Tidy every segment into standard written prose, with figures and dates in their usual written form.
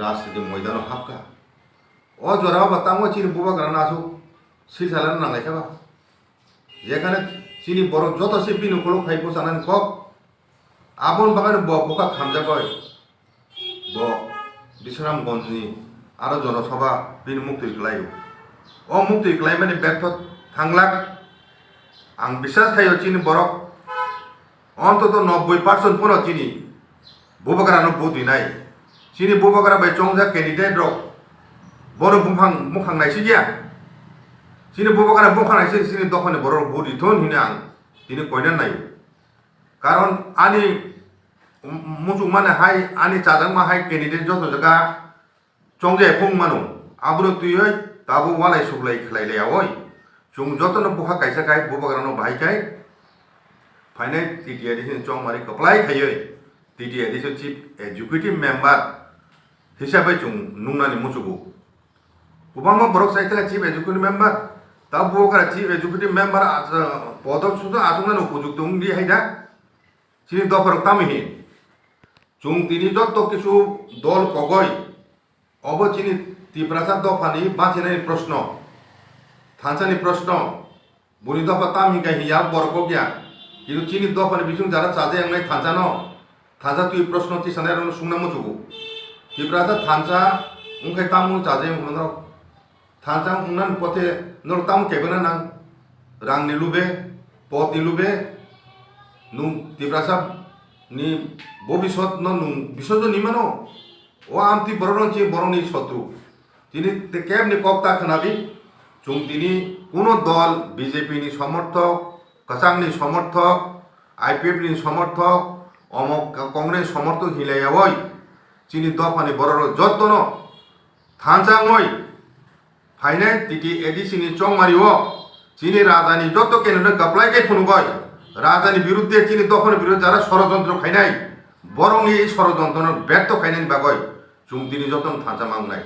রাজনীতি ময়দানও হাবকা ও জরা বা তামো চিনি বুবা গ্রানা আসু সিল সালানো নাংলাইখাবা যেখানে চিনি বড় যত সে বিনু কলো খাইবো সানান কক আবন বাগান বোকা খামজাগয় ব বিশ্বরামগঞ্জনি আরো জনসভা বিন মুক্তি খালাयो ও মুক্তি খালাই মানে ব্যর্থ থাংলাক आं বিশ্বাস খাইও চিনি বরক অন্তত 90% পুরো চিনি বুবাগ্রানো বুদ্ধি নাই চিনি বুবাগ্রা বাই চংজা ক্যান্ডিডেট রক বড় মুখাং নাইসি গিয়া চিনি বুবাগ্রা মুখাং নাইসি চিনি দখানে বড় বুদ্ধি থন হিনে आं চিনি কইনা নাই কারণ আনি মুজুক মানে হাই আনি চাজাং মা হাই ক্যান্ডিডেট যত জায়গা চংজা ফুং মানো আবুর তুই হই তাবু ওয়ালাই সুগলাই খেলাইলাই ওই চুং যতন বুখা কাইসা কাই বুবাগ্রানো ভাই কাই फाइनाल टीटी एडिशन चौंग मारी कपलाई खायो TT edition chief executive member हिसाबै चुं नुंगनानि मुचुगु उबामा बरक साइतला चीफ एग्जीक्यूटिव मेंबर तब बुकरा चीफ एग्जीक्यूटिव मेंबर पदक सुदो आजुंगना उपयुक्त उंगि हाइदा चिनि दफर तामिहि चुं तिनि जत्त किछु दल कगय अब चिनि तिब्रासा दफानि बाचिनानि प्रश्न थानसानि प्रश्न बुनि दफा तामि गाहिया बरक गया কিন্তু চিনি দফানি বিসুং যারা চাজে আংলাই থানজানো থানজা তুই প্রশ্ন তি সানাই রন সুংনা মুজুগু তিব্রাজা থানজা উংখাই তামু চাজে উংনা থানজা উংনান পথে নর তামু কেবেনা নাং রাং নিলুবে পদ নিলুবে নুং তিব্রাজা নি ভবিষ্যৎ ন নুং বিসর্জন নিমানো ও আমতি বরণ চি বরণি শত্রু তিনি কেবনি কক্তা খানাবি চুং তিনি কোন দল বিজেপি নি সমর্থক कसांगनि समर्थक आईपीएफ नि समर्थक अमक कांग्रेस समर्थक हिलायावय चिनि दफानि बररो जत्तनो थानसाङय फाइनाल टीटी एडिसिनि चौमारिओ चिनि राजानि जत्त केन्द्र कप्लाइके फुनुगय राजानि बिरुद्धे चिनि दफानि बिरुद्धे जारा षড়যন্ত্র खाइनाय बरंनि এই ষড়যন্ত্র ব্যর্থ खाइनायनि बागय जुं दिनि जतन थानसामांनाय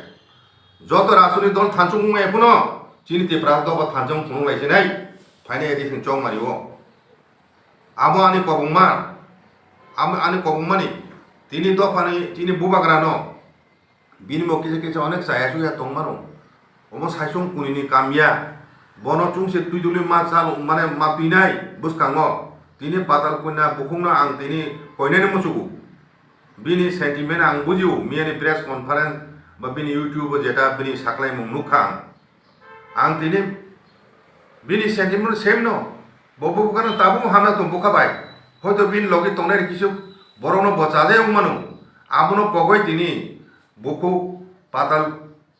जत राजनीति दल थानसुंगुङा एखुनो चिनि तेप्रा दबा थानसुं फुनुलायसिनाय फाइनाल एडिशन चौंग मारिओ आबो आनि कबुंमा आनि कबुंमानि तिनि दफानि तिनि बुबाग्रानो बिनि मकिसे किसे अनेक सायासुया तंमानो ओमो साइसुं कुनिनि कामिया बनो चुंसे तुइदुलि मा चाल माने मा पिनाय बुसकांगो तिनि पाताल कुना बुखुंना आं तिनि कयनानि मुसुगु बिनि सेंटिमेन्ट आं बुजिउ मियानि प्रेस कन्फारेन्स बा बिनि यूट्यूब जेटा बिनि साख्लाय मुनुखा आं तिनि बिनि सेंटिमेन्ट सेम नो बबुकानो ताबु हाना तो बुखाबाय हयतो बिनि लगे तंनाय किसु बरनो बचाजे उमानो आबुनो पगय तिनि बुखु पाताल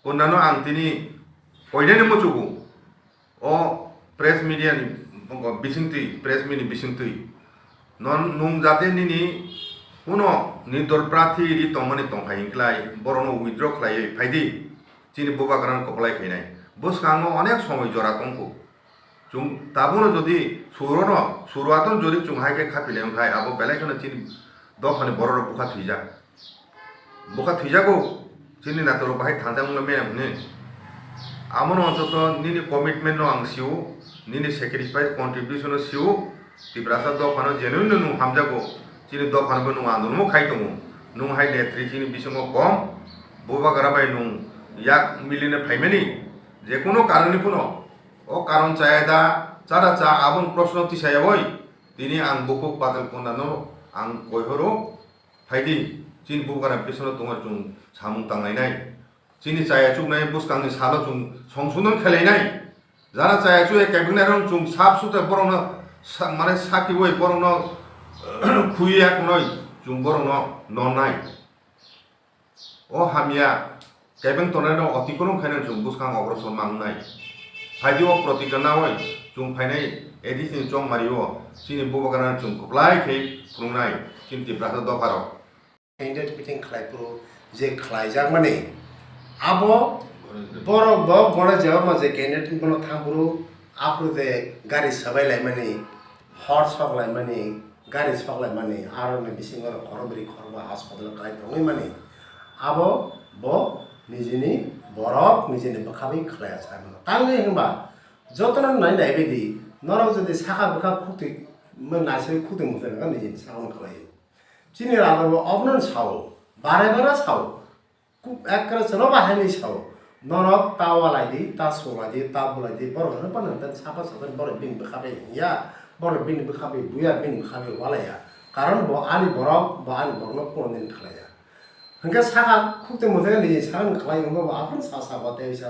कोन्नानो आं तिनि कयनानि मुचुगु ओ प्रेस मीडिया नि बिसिंति प्रेस मिनि बिसिंति नन नुं जाते निनि कुनो निर्दल प्रार्थी रि तंमानि तंखायिंक्लाय बरनो उइथड्र खालाय फायदि चिनि बुबाग्रान कपलाय खायनाय बुसकांगो अनेक समय जरा तंखु चुं ताबुनो जदि सुरुआतन जदि चुंहायके खापिलें खाय आबो बेलायखनो चिनि दफानि बरर बुखा थैजागौ चिनि नातर बाहाय थांजामुंला मेने आमनो अन्तत निनि कमिटमेन्ट नो आं सिउ निनि सेक्रिफाइस कन्ट्रिब्यूशन सिउ तिब्रासा दफानो जेनुइन नु हामजागौ चिनि दफानबो नु आन्दोलनमो खायदोंमो नु हाय नेत्री चिनि बिसंगो कम बुबाग्रा बाय नु याक मिलिने फाइमेनि जेकुनो कारनि फुनो ओ कारण चायदा चारा चा आबन प्रश्न तिसायावय तिनि आं बुखु पातल कोन्नानो आं कयहरो फायदि चिन बुगारा बिसनो तंगार जुं सामुं तांनायनाय चिनि चायाचुनाय बुसकांनि सालो जुं संसुनन खेलायनाय जारा चायाचु केबिनेटन जुं साफ सुते बरनो माने साकिवय बरनो खुइया कुनय जुं बरनो ननाय ओ हामिया केबिन तनायनो अतिकोन खायनो जुं बुसकां अग्रसर मांनाय फाइदिओ प्रतिज्ञा होय जुं फाइनाल एडिशन चौंग मारिओ चिनि बुबाग्रान जुं कप्लाय खै फुंनाय चिन्ति ब्रासा दफारो कैंडिडेट मिटिंग खालायपुरो जे खालायजाक माने आबो बर ब गण जेव मजे कैंडिडेट कोनो थांपुरो आपुरो जे गाड़ी सबायलाय माने हर सकलाय माने गाड़ी सकलाय माने आरोने बिसिंगर खरबरि खरबा हासपाताल खाय दङै माने आबो ब निजिनि बरक निजिनि बखाबै खालाया सानो तांगे होनबा जतन नाय नाय बेदि नरक जदि साखा बखा खुति मन नासे खुति मुजन का निजिनि साउन खालायो चिनि राबो अबनन साउ बारे बारे साउ एकरा चलो बाहायनि साव नरक तावालायदि तासोलायदि ताबुलायदि बर' होनपानो साफा साफा बर' बिन बखाबे या बर' बिन बखाबे बुया बिन बखाबे वालाया कारण ब आनि बरनो कोनदिन खालाया हंके साखा खुक्ते मोथे नि साखा खालाय हमबो आफन सा सा बाते इसा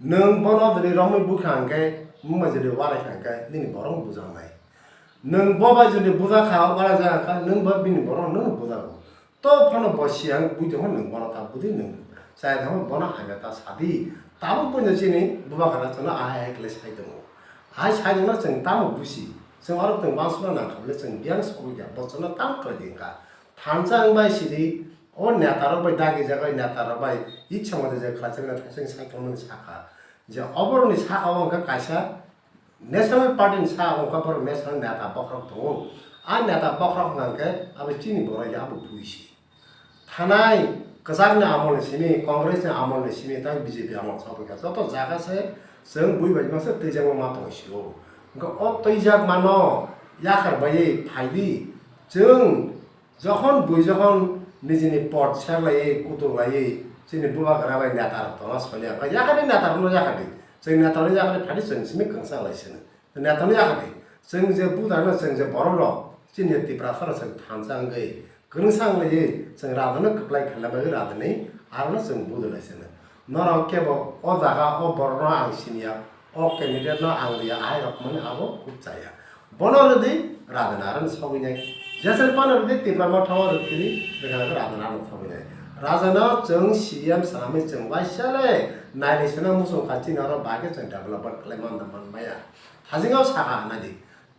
नों बनो दरि रमै बुखांके मुमा जदि वालाय खांके दिनि बरं बुजांनाय नों बबा जदि बुजा खा वाला जाखा नों बा बिन बरं नों बुजागो तो फानो बसियां बुजो नों बनो ता बुदि नों साय थाम बनो हागा ता सादि ताबो बनो चिनि बुबा खाना चना आहाय क्ले साय दङ आहाय साय दङ जों ताम बुसि जों आरो जों बासना ना खाबले जों बियां सबिया बचना ताम खदिंका थानसां बाय सिदि ओ नेतार बाय दागे जागाय नेतार बाय इच्छा मते जे खाचना थासिं सायखमन साखा जे अबरनि साखा अंका कायसा नेशनल पार्टी सा अंका पर नेशनल नेता बखरक दङ आ नेता बखरक नांके अब चिनि बर या अब बुइसि थानाय कजागना आमल सिनि कांग्रेस ने आमल सिनि ता बीजेपी आमल सबका जत जागा से जों बुइबाय मासे तैजाग मा दंसियो गो अ तैजाग मानो याखर बायै फाइदि जों जखन बुइ जखन निजिनि पट सालायै कुतुलायै जोंनि बुवा गराबाय नेता दङ सलिया याखरि नेता न याखरि जों नेतानि याखरि फादि जों सिनि कंसा लायसनो नेतानि याखरि जों जे बुदानो जों जे बरल चिनि तिब्रा सर जों थानसांगै गंसांलायै जों रादनो कप्लाय खालामबाय रादनै आरो जों बुदलायसनो नर केबो अ जागा अ बरनो आं सिनिया अ कैंडिडेट न आंलिया आइ रकमन आबो खूब जाया बनरदि रादनारन सबिनाय जैसे पानरदि तिब्रा मथाव रखिनि बेगा रादनारन सबिनाय राजाना जों सीएम सानामै जों वाइसाले नायलेसना मुसो खाथि नर बागे जों डेभलपमेंट खालामन दमन माया थाजिगाव साहा नादि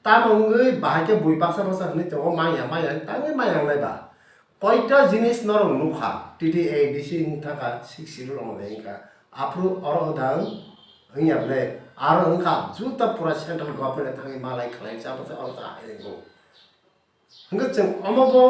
तामंगै बाहाके बुइ पासा पासा हनि तो माया तांगे माया नायबा कयटा जिनिस नर नुखा टीटीए डीसी थाका 6 0 रंग देंका आफ्रु अरो दां हइयाबले आरो हंखा जुता पूरा सेंट्रल गवर्नमेंट थांगे मालाय खलाय जाबो अरो ता आइगो हंगे जों अमबो